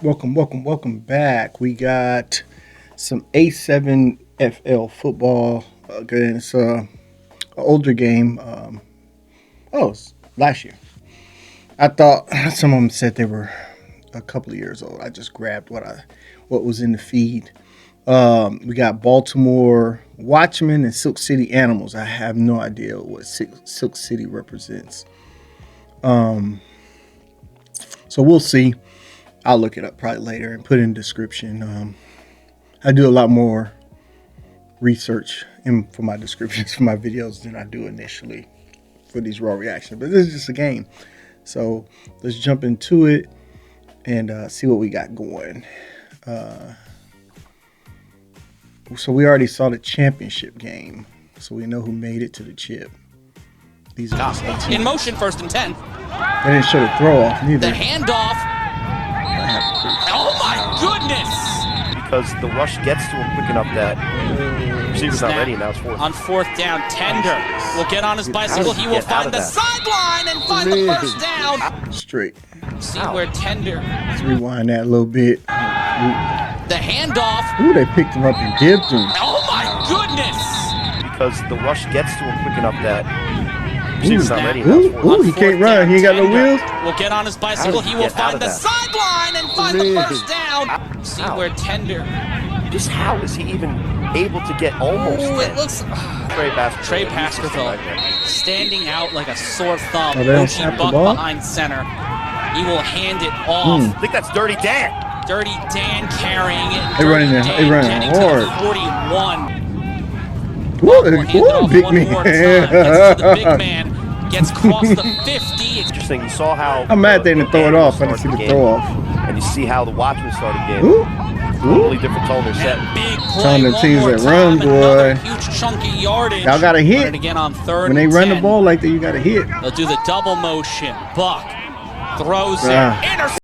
Welcome back. We got some A7FL football. Again, it's an older game. It's last year. I thought some of them said they were a couple of years old. I just grabbed what was in the feed. We got Baltimore Watchmen and Silk City Animals. I have no idea what Silk City represents. So we'll see. I'll look it up probably later and put it in the description. I do a lot more research for my descriptions for my videos than I do initially for these raw reactions. But this is just a game. So let's jump into it and see what we got going. So we already saw the championship game. So we know who made it to the chip. These are just in motion, 1st and 10. They didn't show the throw off neither. The handoff. Oh my goodness! Because the rush gets to him quick enough that receiver's not ready, and now it's fourth. On 4th down, Tender will get on his bicycle. He will find the sideline and find the first down. Straight. See where Tender. Let's rewind that a little bit. The handoff. Ooh, they picked him up and dipped him. Oh my goodness! Because the rush gets to him quick enough that receiver's not ready. Ooh, he can't run. He ain't got no wheels. Will get on his bicycle. He will find the sideline and find the first down. See where Tender. Just how is he even able to get almost? It looks. Trey Baskerville standing out like a sore thumb. Ochi Buck behind center. He will hand it off. I think that's Dirty Dan. Dirty Dan carrying it. They running hard. 41. Ooh, big man. Gets to the big man. Gets across the 50. Interesting. You saw how. I'm mad they didn't throw it off. I didn't see the throw off. And you see how the Watchmen started game. Totally different tone they're setting. Telling the teams that run, boy. Huge chunky yardage. Y'all got to hit. Again on 3rd when they run the ball like that, you got to hit. They'll do the double motion. Buck throws it. Interception.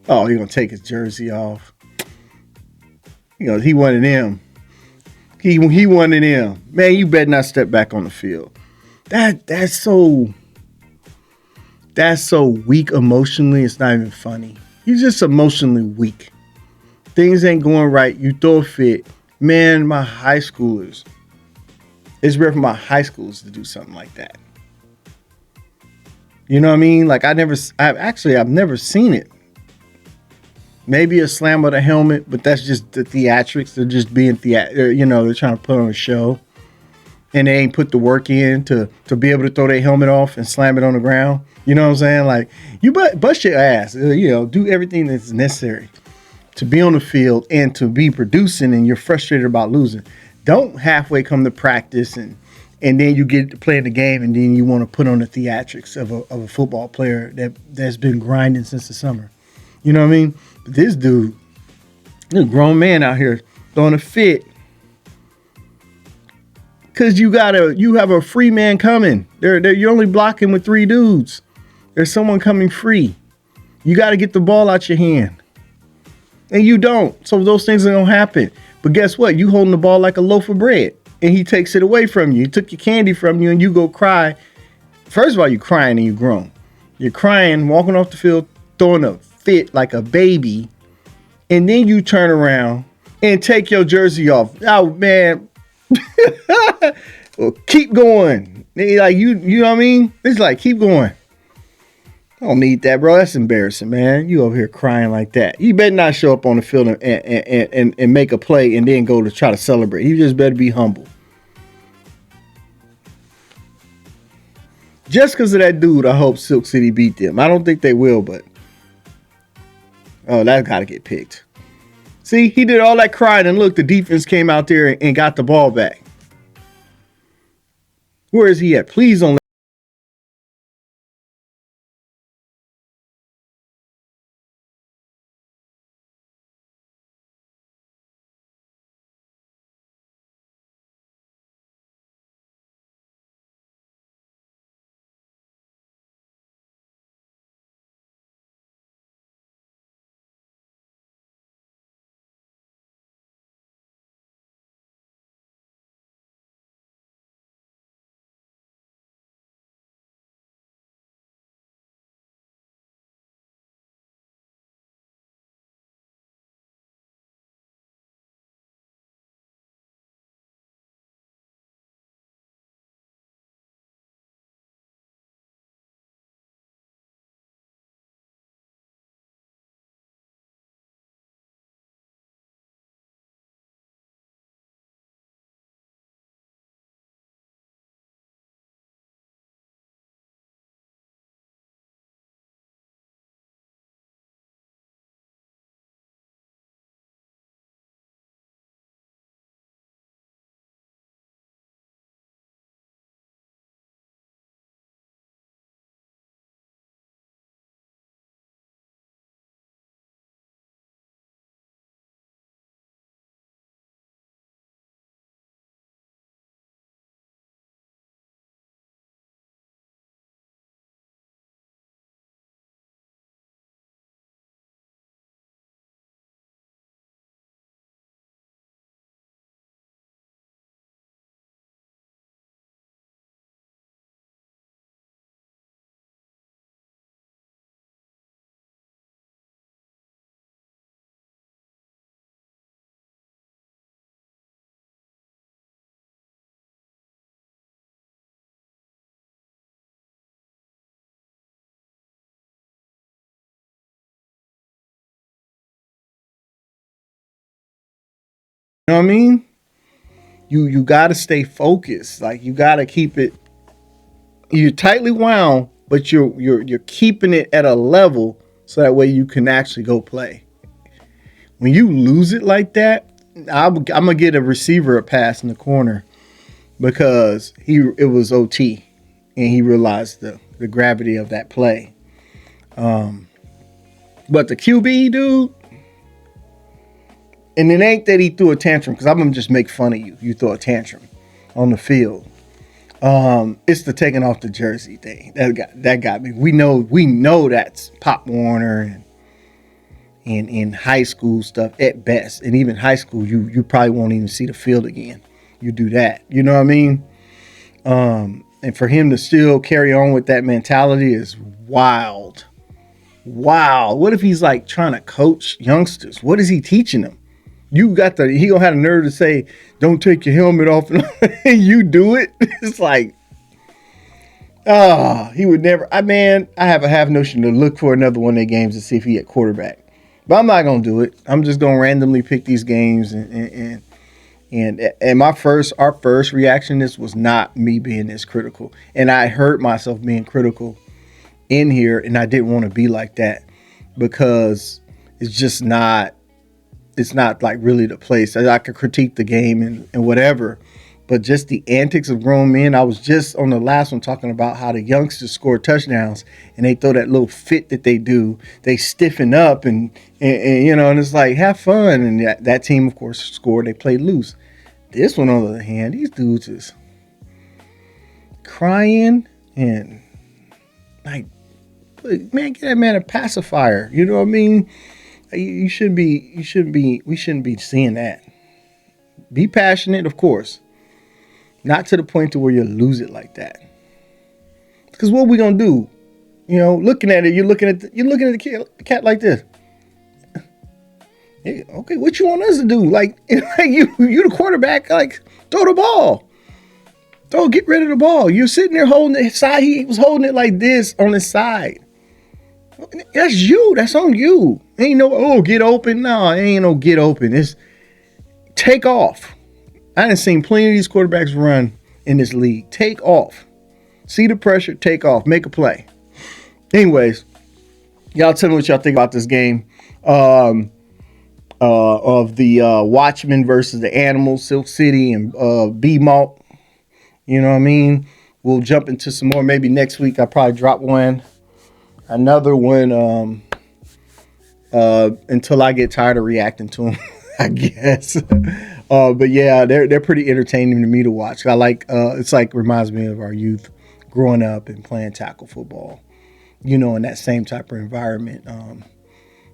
Oh, he gonna take his jersey off. He one of them. He one of them. Man, you better not step back on the field. That's so weak emotionally. It's not even funny. He's just emotionally weak. Things ain't going right. You throw a fit. Man, my high schoolers. It's rare for my high schoolers to do something like that. You know what I mean? Like I've never seen it. Maybe a slam of the helmet, but that's just the theatrics. They're just being they're trying to put on a show. And they ain't put the work in to be able to throw their helmet off and slam it on the ground. You know what I'm saying? Like, you bust your ass. Do everything that's necessary to be on the field and to be producing, and you're frustrated about losing. Don't halfway come to practice and then you get to play the game and then you want to put on the theatrics of a football player that's been grinding since the summer. You know what I mean? But this dude, a grown man out here throwing a fit. Cause you have a free man coming. You're only blocking with 3 dudes. There's someone coming free. You got to get the ball out your hand. And you don't. So those things are going to happen. But guess what? You holding the ball like a loaf of bread. And he takes it away from you. He took your candy from you and you go cry. First of all, you're crying and you're grown. You're crying, walking off the field, throwing a fit like a baby. And then you turn around and take your jersey off. Oh, man. Well, keep going. Like you know what I mean? It's like, keep going. I don't need that, bro. That's embarrassing, man. You over here crying like that. You better not show up on the field and make a play and then go to try to celebrate. You just better be humble. Just because of that dude, I hope Silk City beat them. I don't think they will, but that's got to get picked. See, he did all that crying, and look, the defense came out there and got the ball back. Where is he at? Please don't. You know what I mean? You got to stay focused. Like you got to keep it. You're tightly wound, but you're keeping it at a level so that way you can actually go play. When you lose it like that, I'm gonna get a receiver a pass in the corner because it was OT and he realized the gravity of that play. But the QB dude. And it ain't that he threw a tantrum, because I'm going to just make fun of you. You throw a tantrum on the field. It's the taking off the jersey thing that got me. We know that's Pop Warner and in high school stuff at best, and even high school you probably won't even see the field again. You do that, you know what I mean? And for him to still carry on with that mentality is wild. Wow. What if he's like trying to coach youngsters? What is he teaching them? He gonna have the nerve to say, don't take your helmet off and you do it. It's like, he would never. I have a half notion to look for another one of their games to see if he at quarterback. But I'm not gonna do it. I'm just gonna randomly pick these games and our first reaction to this was not me being this critical. And I hurt myself being critical in here, and I didn't want to be like that because it's not like really the place. I could critique the game and whatever, but just the antics of grown men. I was just on the last one talking about how the youngsters score touchdowns and they throw that little fit that they do. They stiffen up and it's like, have fun. And that team, of course, scored. They played loose. This one, on the other hand, these dudes is crying and like, man, get that man a pacifier. You know what I mean? We shouldn't be seeing that. Be passionate, of course. Not to the point to where you lose it like that. Because what are we gonna do? Looking at it, you're looking at the cat like this. Hey, okay, what you want us to do? Like you the quarterback, like throw the ball. Get rid of the ball. You're sitting there holding it side. He was holding it like this on his side. That's you. That's on you. Ain't no, get open. No, ain't no get open. It's take off. I done seen plenty of these quarterbacks run in this league. Take off. See the pressure, take off. Make a play. Anyways, y'all tell me what y'all think about this game. Of the Watchmen versus the Animals, Silk City and B-Malt. You know what I mean? We'll jump into some more. Maybe next week I'll probably drop another one until I get tired of reacting to them, I guess. But yeah, they're pretty entertaining to me to watch. I like it's like reminds me of our youth growing up and playing tackle football, in that same type of environment.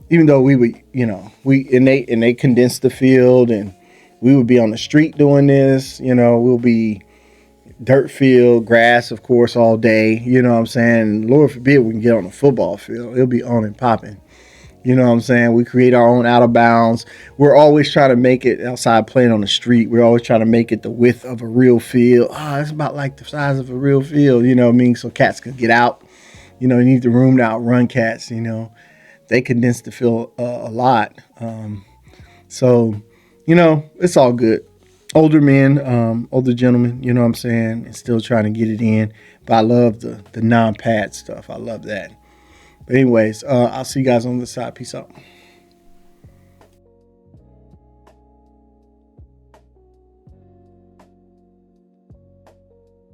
Even though we would, they condensed the field and we would be on the street doing this, we'll be dirt field, grass, of course, all day, you know what I'm saying? Lord forbid we can get on the football field. It'll be on and popping. You know what I'm saying? We create our own out of bounds. We're always trying to make it outside playing on the street. We're always trying to make it the width of a real field. It's about like the size of a real field, you know what I mean? So cats can get out. You need the room to outrun cats, They condense the field a lot. So, it's all good. Older men, older gentlemen, you know what I'm saying, and still trying to get it in. But I love the non-pad stuff. I love that. But anyways, I'll see you guys on the side. Peace out.